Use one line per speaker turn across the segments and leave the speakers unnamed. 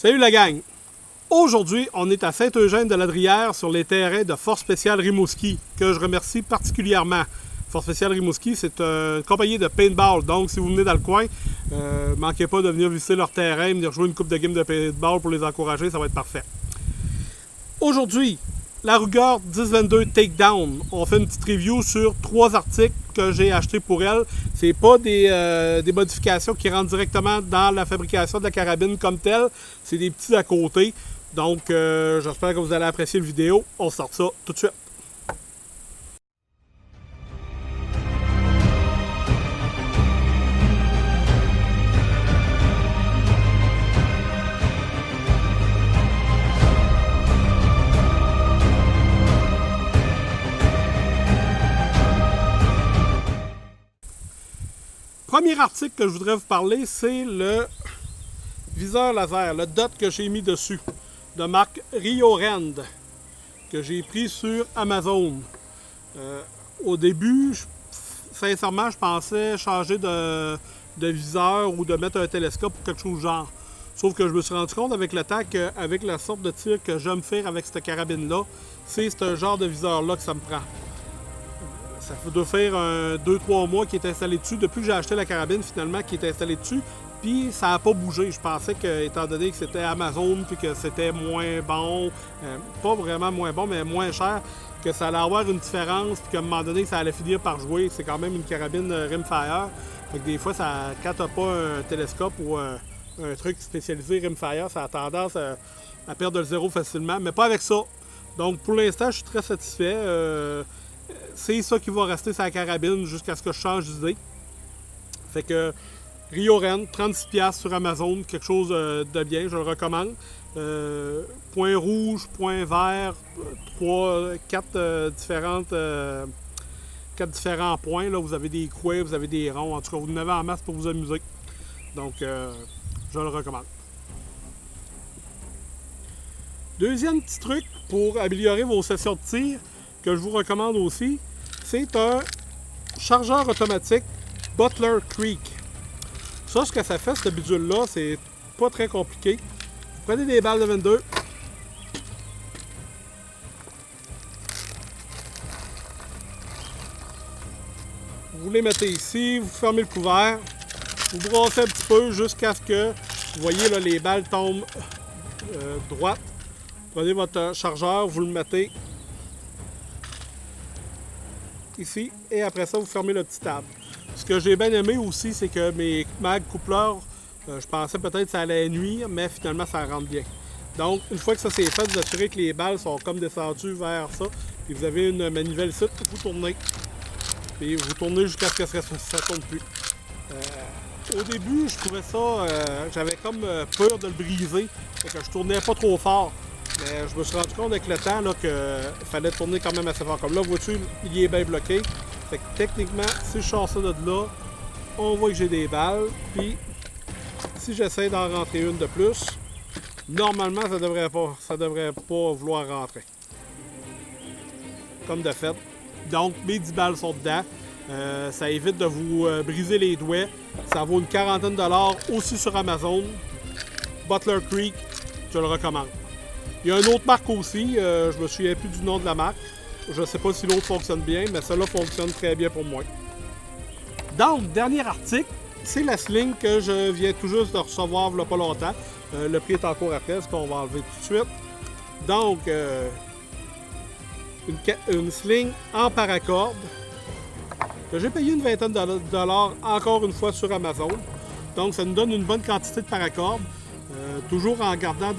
Salut la gang! Aujourd'hui, on est à Saint-Eugène-de-Ladrière sur les terrains de Force Spéciale Rimouski, que je remercie particulièrement. Force Spéciale Rimouski, c'est une compagnie de paintball, donc si vous venez dans le coin, manquez pas de venir visiter leur terrain, venir jouer une coupe de game de paintball pour les encourager, ça va être parfait. Aujourd'hui, la Ruger 1022 Takedown. On fait une petite review sur 3 articles que j'ai achetés pour elle. C'est pas des modifications qui rentrent directement dans la fabrication de la carabine comme telle. C'est des petits à côté. Donc, j'espère que vous allez apprécier la vidéo. On sort ça tout de suite. Premier article que je voudrais vous parler, c'est le viseur laser, le dot que j'ai mis dessus, de marque Riorend, que j'ai pris sur Amazon. Au début, sincèrement, je pensais changer de viseur ou de mettre un télescope ou quelque chose du genre. Sauf que je me suis rendu compte avec le temps qu'avec la sorte de tir que j'aime faire avec cette carabine-là, c'est ce genre de viseur-là que ça me prend. Ça doit faire 2-3 mois qu'il est installé dessus. Depuis que j'ai acheté la carabine, finalement, qui est installé dessus. Puis ça n'a pas bougé. Je pensais que, étant donné que c'était Amazon, puis que c'était moins bon, pas vraiment moins bon, mais moins cher, que ça allait avoir une différence, puis qu'à un moment donné, ça allait finir par jouer. C'est quand même une carabine Rimfire. Fait que des fois, quand tu n'as pas un télescope ou un truc spécialisé Rimfire, ça a tendance à perdre le zéro facilement, mais pas avec ça. Donc pour l'instant, je suis très satisfait. C'est ça qui va rester sur la carabine jusqu'à ce que je change d'idée. Fait que Riorend, 36$ sur Amazon, quelque chose de bien, je le recommande. Point rouge, point vert, 4 différents points. Là, vous avez des coins, vous avez des ronds. En tout cas, vous en avez en masse pour vous amuser. Donc, je le recommande. Deuxième petit truc pour améliorer vos sessions de tir, que je vous recommande aussi, c'est un chargeur automatique Butler Creek. Ça, ce que ça fait, ce bidule-là, c'est pas très compliqué. Vous prenez des balles de 22. Vous les mettez ici, vous fermez le couvert. Vous brassez un petit peu jusqu'à ce que, vous voyez, là, les balles tombent droites. Prenez votre chargeur, vous le mettez ici, et après ça, vous fermez le petit tab. Ce que j'ai bien aimé aussi, c'est que mes mag coupleurs, je pensais peut-être que ça allait nuire, mais finalement, ça rentre bien. Donc, une fois que ça c'est fait, vous assurez que les balles sont comme descendues vers ça, puis vous avez une manivelle ici, vous tournez, puis vous tournez jusqu'à ce que ça ne tourne plus. Au début, je trouvais ça, j'avais comme peur de le briser, fait que je tournais pas trop fort. Mais je me suis rendu compte avec le temps qu'il fallait tourner quand même assez fort. Comme là, vois-tu, il est bien bloqué. Fait que techniquement, si je sors ça de là, on voit que j'ai des balles. Puis, si j'essaie d'en rentrer une de plus, normalement, ça devrait pas vouloir rentrer. Comme de fait. Donc, mes 10 balles sont dedans. Ça évite de vous briser les doigts. Ça vaut une quarantaine de dollars aussi sur Amazon. Butler Creek, je le recommande. Il y a une autre marque aussi, je me souviens plus du nom de la marque. Je ne sais pas si l'autre fonctionne bien, mais celle-là fonctionne très bien pour moi. Donc, dernier article, c'est la sling que je viens tout juste de recevoir il n'y a pas longtemps. Le prix est en cours après, ce qu'on va enlever tout de suite. Donc, une sling en paracorde que j'ai payé une vingtaine de dollars encore une fois sur Amazon. Donc, ça nous donne une bonne quantité de paracorde, toujours en gardant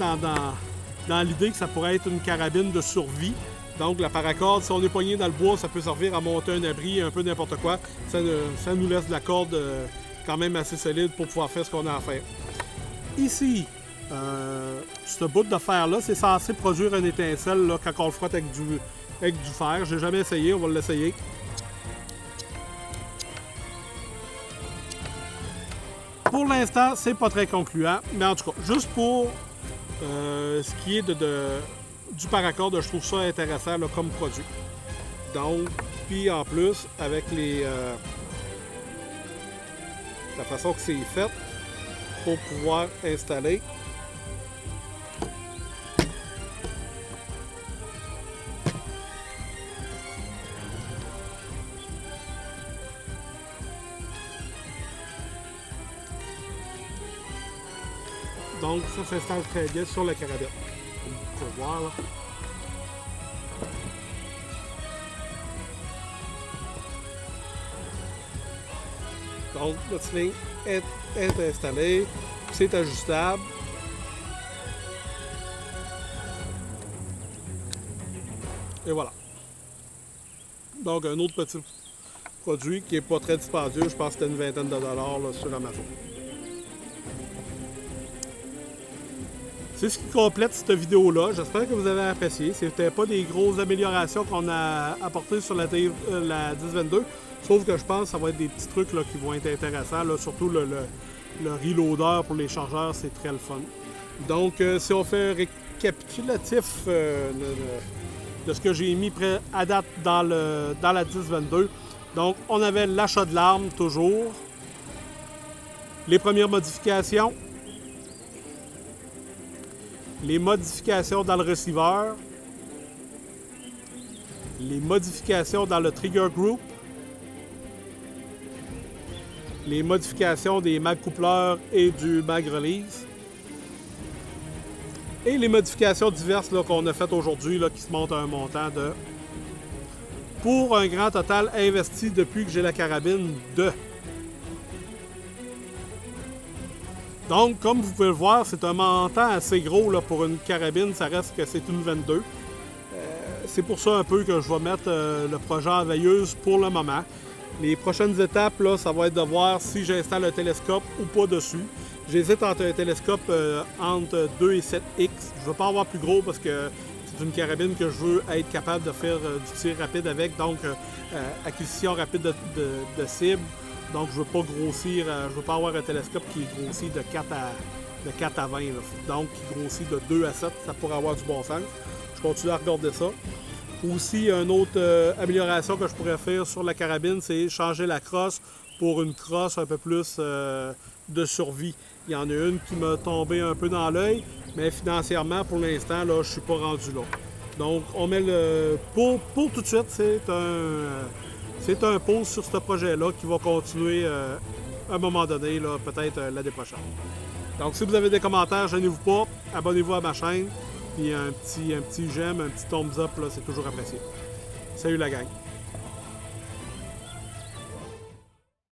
dans l'idée que ça pourrait être une carabine de survie. Donc la paracorde, si on est poigné dans le bois, ça peut servir à monter un abri, un peu n'importe quoi. Ça nous laisse de la corde quand même assez solide pour pouvoir faire ce qu'on a à faire. Ici, ce bout de fer-là, c'est censé produire une étincelle là, quand on le frotte avec du fer. J'ai jamais essayé, on va l'essayer. Pour l'instant, c'est pas très concluant, mais en tout cas, juste pour ce qui est du paracorde, je trouve ça intéressant là, comme produit. Donc, puis en plus, avec la façon que c'est fait, pour pouvoir installer, Donc ça s'installe très bien sur la carabine. Comme vous pouvez voir là. Donc notre sling est installé, c'est ajustable. Et voilà. Donc un autre petit produit qui n'est pas très dispendieux, je pense que c'était une vingtaine de dollars là, sur Amazon. C'est ce qui complète cette vidéo-là. J'espère que vous avez apprécié. C'était pas des grosses améliorations qu'on a apportées sur la 1022. Sauf que je pense que ça va être des petits trucs là, qui vont être intéressants. Là, surtout le reloader pour les chargeurs, c'est très le fun. Donc, si on fait un récapitulatif de ce que j'ai mis à date dans la 1022. Donc, on avait l'achat de l'arme toujours. Les premières modifications. Les modifications dans le receiver, les modifications dans le trigger group, les modifications des mag coupleurs et du mag release, et les modifications diverses qu'on a faites aujourd'hui qui se montent à un montant de... Pour un grand total investi depuis que j'ai la carabine de... Donc, comme vous pouvez le voir, c'est un montant assez gros là, pour une carabine. Ça reste que c'est une 22. C'est pour ça un peu que je vais mettre le projet en veilleuse pour le moment. Les prochaines étapes, là, ça va être de voir si j'installe un télescope ou pas dessus. J'hésite entre un télescope entre 2 et 7X. Je ne veux pas avoir plus gros parce que c'est une carabine que je veux être capable de faire du tir rapide avec. Donc, acquisition rapide de cible. Donc, je ne veux pas grossir, je veux pas avoir un télescope qui grossit de 4 à 20. Là. Donc, qui grossit de 2 à 7, ça pourrait avoir du bon sens. Je continue à regarder ça. Aussi, une autre amélioration que je pourrais faire sur la carabine, c'est changer la crosse pour une crosse un peu plus de survie. Il y en a une qui m'a tombé un peu dans l'œil, mais financièrement, pour l'instant, là, je ne suis pas rendu là. Donc, on met le... Pour tout de suite, c'est un pause sur ce projet-là qui va continuer à un moment donné, peut-être l'année prochaine. Donc, si vous avez des commentaires, gênez-vous pas, abonnez-vous à ma chaîne, puis un petit j'aime, un petit thumbs up, c'est toujours apprécié. Salut la gang!